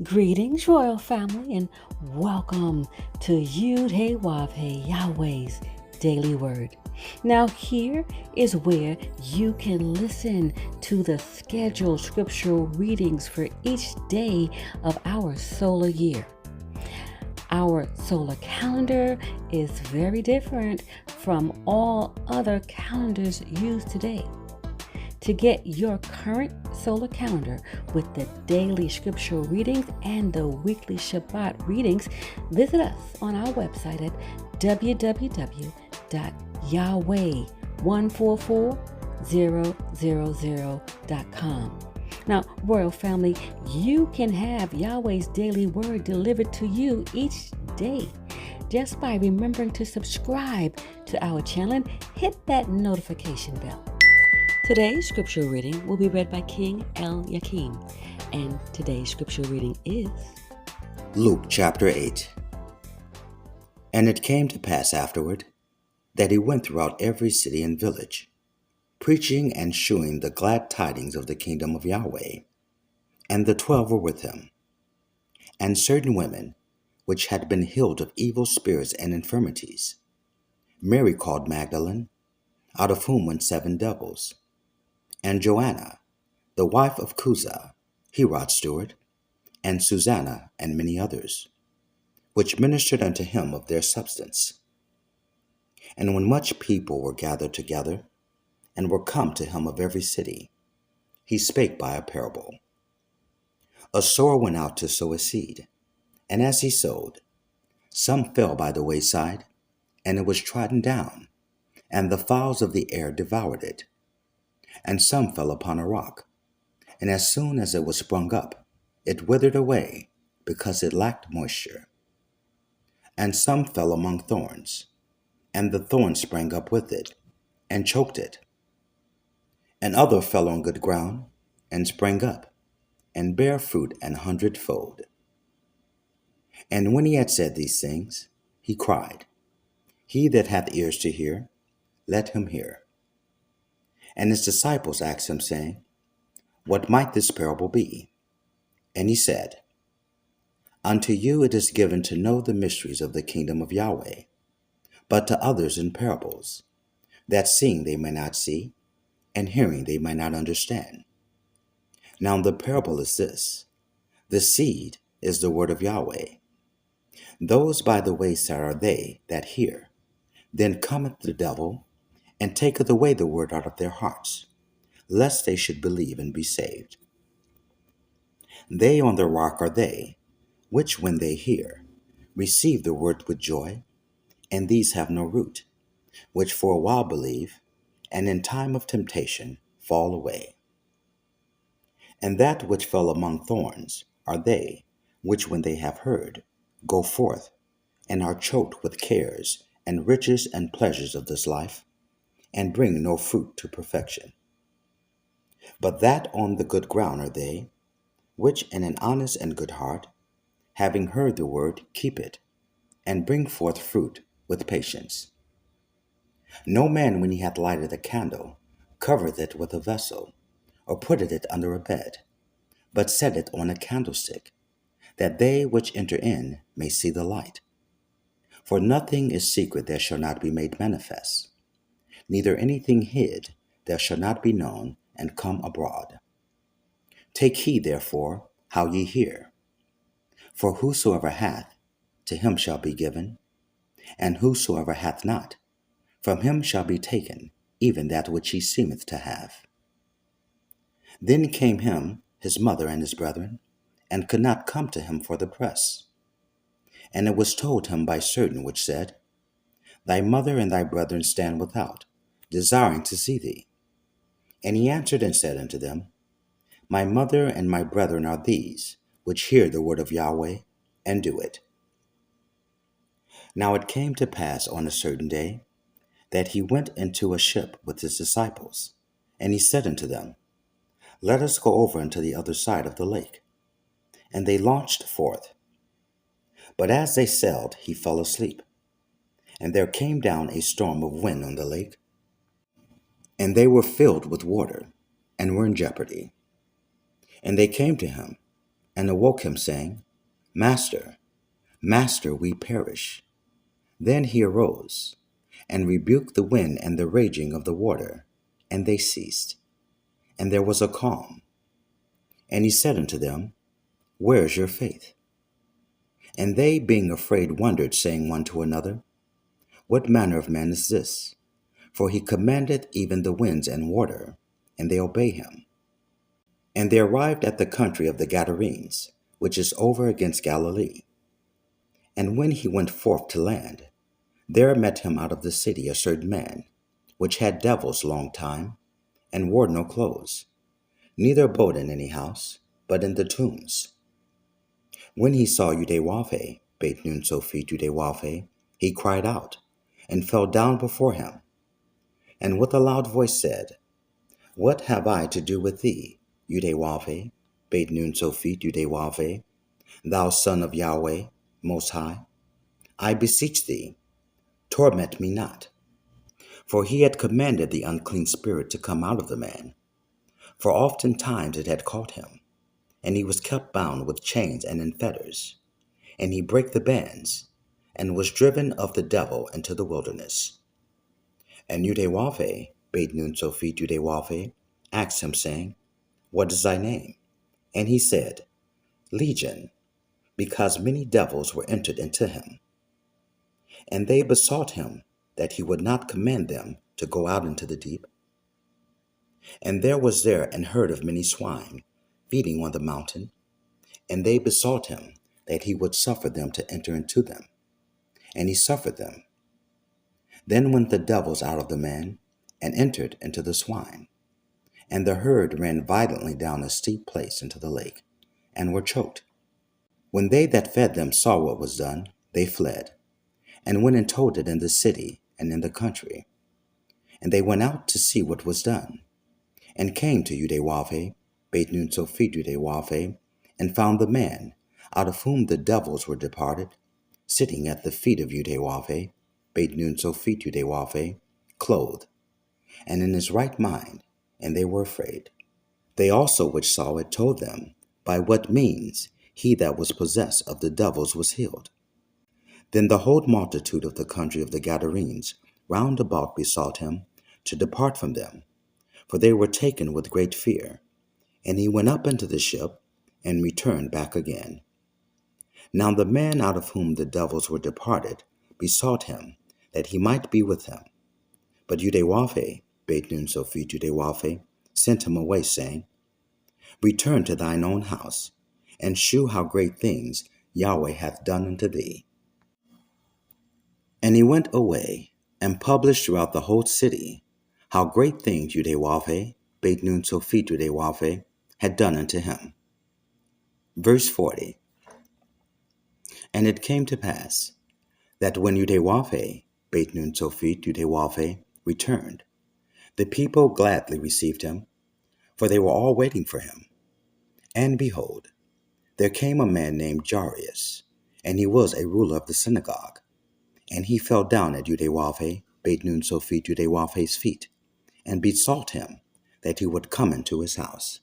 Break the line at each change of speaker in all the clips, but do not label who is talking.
Greetings, royal family, and welcome to Yahweh, Yahweh's Daily Word. Now, here is where you can listen to the scheduled scriptural readings for each day of our solar year. Our solar calendar is very different from all other calendars used today. To get your current solar calendar with the daily scriptural readings and the weekly Shabbat readings, visit us on our website at www.yahweh144000.com. Now, Royal Family, you can have Yahweh's daily word delivered to you each day just by remembering to subscribe to our channel and hit that notification bell. Today's scripture reading will be read by King Eliakim, and today's scripture reading is
Luke chapter 8. And it came to pass afterward that he went throughout every city and village, preaching and shewing the glad tidings of the kingdom of Yahweh. And the 12 were with him, and certain women which had been healed of evil spirits and infirmities, Mary called Magdalene, out of whom went 7 devils, and Joanna, the wife of Chuza, Herod's steward, and Susanna, and many others, which ministered unto him of their substance. And when much people were gathered together, and were come to him of every city, he spake by a parable. A sower went out to sow a seed, and as he sowed, some fell by the wayside, and it was trodden down, and the fowls of the air devoured it. And some fell upon a rock, and as soon as it was sprung up, it withered away, because it lacked moisture. And some fell among thorns, and the thorns sprang up with it, and choked it. And other fell on good ground, and sprang up, and bare fruit 100-fold. And when he had said these things, he cried, He that hath ears to hear, let him hear. And his disciples asked him, saying, What might this parable be? And he said, Unto you it is given to know the mysteries of the kingdom of Yahweh, but to others in parables, that seeing they may not see, and hearing they may not understand. Now the parable is this: the seed is the word of Yahweh. Those by the wayside are they that hear. Then cometh the devil, and taketh away the word out of their hearts, lest they should believe and be saved. They on the rock are they, which when they hear, receive the word with joy, and these have no root, which for a while believe, and in time of temptation fall away. And that which fell among thorns are they, which when they have heard, go forth, and are choked with cares and riches and pleasures of this life, and bring no fruit to perfection. But that on the good ground are they, which in an honest and good heart, having heard the word, keep it, and bring forth fruit with patience. No man, when he hath lighted a candle, covereth it with a vessel, or putteth it under a bed, but set it on a candlestick, that they which enter in may see the light. For nothing is secret that shall not be made manifest, neither anything hid that shall not be known and come abroad. Take heed, therefore, how ye hear. For whosoever hath, to him shall be given, and whosoever hath not, from him shall be taken even that which he seemeth to have. Then came him, his mother and his brethren, and could not come to him for the press. And it was told him by certain which said, Thy mother and thy brethren stand without, desiring to see thee. And he answered and said unto them, My mother and my brethren are these, which hear the word of Yahweh, and do it. Now it came to pass on a certain day, that he went into a ship with his disciples, and he said unto them, Let us go over unto the other side of the lake. And they launched forth. But as they sailed, he fell asleep. And there came down a storm of wind on the lake, and they were filled with water, and were in jeopardy. And they came to him, and awoke him, saying, Master, Master, we perish. Then he arose, and rebuked the wind and the raging of the water, and they ceased, and there was a calm. And he said unto them, Where is your faith? And they, being afraid, wondered, saying one to another, What manner of man is this? For he commandeth even the winds and water, and they obey him. And they arrived at the country of the Gadarenes, which is over against Galilee. And when he went forth to land, there met him out of the city a certain man, which had devils long time, and wore no clothes, neither abode in any house, but in the tombs. When he saw Yahweh, beit nun Sophit Yahweh, he cried out, and fell down before him, and with a loud voice said, What have I to do with thee, Yahweh, beit nun Sophit Yahweh, thou Son of Yahweh, Most High? I beseech thee, torment me not. For he had commanded the unclean spirit to come out of the man. For oftentimes it had caught him, and he was kept bound with chains and in fetters. And he brake the bands, and was driven of the devil into the wilderness. And Yahweh, beit nun Sophit Yahweh, asked him, saying, What is thy name? And he said, Legion, because many devils were entered into him. And they besought him that he would not command them to go out into the deep. And there was there an herd of many swine, feeding on the mountain, and they besought him that he would suffer them to enter into them. And he suffered them. Then went the devils out of the man, and entered into the swine. And the herd ran violently down a steep place into the lake, and were choked. When they that fed them saw what was done, they fled, and went and told it in the city and in the country. And they went out to see what was done, and came to Yahweh, beit nun Sophit Yahweh, and found the man, out of whom the devils were departed, sitting at the feet of Yahweh, beit nun Sophit Yahweh, clothed, and in his right mind, and they were afraid. They also which saw it told them by what means he that was possessed of the devils was healed. Then the whole multitude of the country of the Gadarenes round about besought him to depart from them, for they were taken with great fear. And he went up into the ship, and returned back again. Now the man out of whom the devils were departed besought him that he might be with him. But Yahweh, beit nun Sophit Yahweh, sent him away, saying, Return to thine own house, and shew how great things Yahweh hath done unto thee. And he went away, and published throughout the whole city how great things Yahweh, beit nun Sophit Yahweh, had done unto him. Verse 40. And it came to pass, that when Yahweh, beit nun Sophit Yahweh, returned, the people gladly received him, for they were all waiting for him. And behold, there came a man named Jairus, and he was a ruler of the synagogue. And he fell down at Yahweh, beit nun Sophit Yahweh's feet, and besought him that he would come into his house.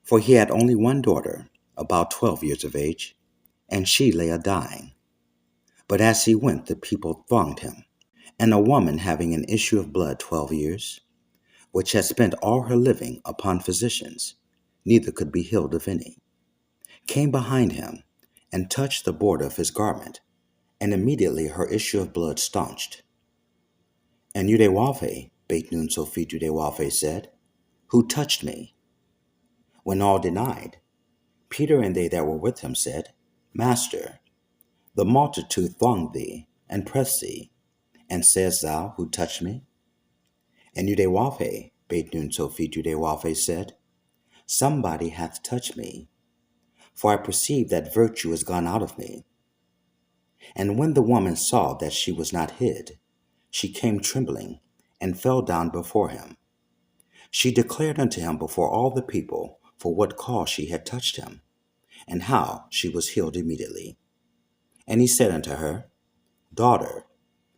For he had only one daughter, about 12 years of age, and she lay a-dying. But as he went, the people thronged him. And a woman having an issue of blood 12 years, which had spent all her living upon physicians, neither could be healed of any, came behind him, and touched the border of his garment, and immediately her issue of blood staunched. And Yahweh, beit nun Sophit Yahweh, said, Who touched me? When all denied, Peter and they that were with him said, Master, the multitude thronged thee, and pressed thee, and sayest thou, Who touched me? And Yahweh, beit nun Sophit Yahweh, said, Somebody hath touched me, for I perceive that virtue is gone out of me. And when the woman saw that she was not hid, she came trembling, and fell down before him. She declared unto him before all the people for what cause she had touched him, and how she was healed immediately. And he said unto her, Daughter,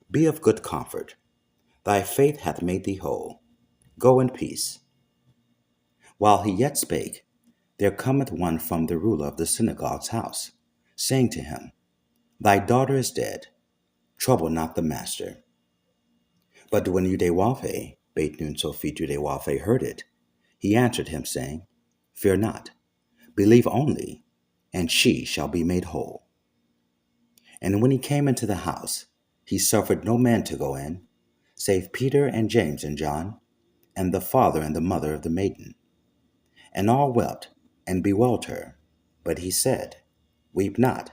be of good comfort. Thy faith hath made thee whole. Go in peace. While he yet spake, there cometh one from the ruler of the synagogue's house, saying to him, Thy daughter is dead, trouble not the master. But when Yahweh bade Nun Sophie Yahweh heard it, he answered him, saying, Fear not, believe only, and she shall be made whole. And when he came into the house, he suffered no man to go in, save Peter and James and John, and the father and the mother of the maiden. And all wept and bewailed her. But he said, Weep not,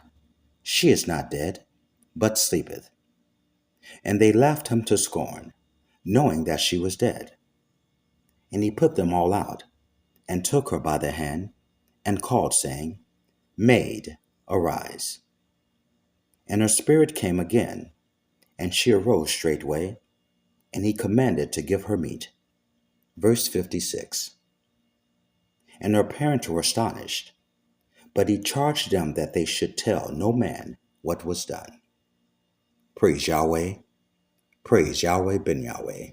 she is not dead, but sleepeth. And they laughed him to scorn, knowing that she was dead. And he put them all out, and took her by the hand, and called, saying, Maid, arise. And her spirit came again, and she arose straightway, and he commanded to give her meat. Verse 56. And her parents were astonished, but he charged them that they should tell no man what was done. Praise Yahweh, praise Yahweh ben Yahweh.